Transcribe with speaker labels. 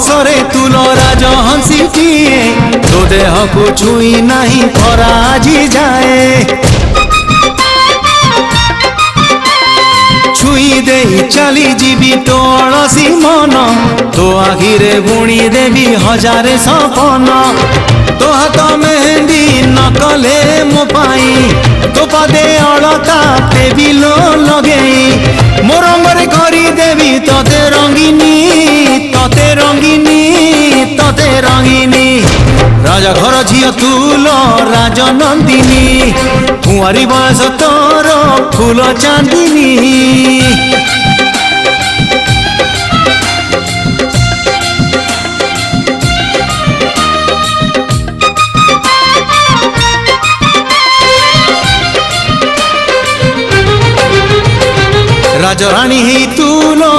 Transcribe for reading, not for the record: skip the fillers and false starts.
Speaker 1: हसरे तुल राज हंसीटिए तो देह को छुई नहीं खरा आजी जाए छुई दे चली जीवी तो अलसी मन तो आखिरे बुणी देवी हजारे सपन तो हाथ मेहंदी न कले मो पाई तो पदे अलता टेबिलो लगेई मो रंगरे करी देवी तते रंगिनी तते रंगिनी तते रंगिनी राजा घर झियो तुल राजनंदिनी कुंवारी बयस तोर फूल चांदिनी राजराणी ही तुलो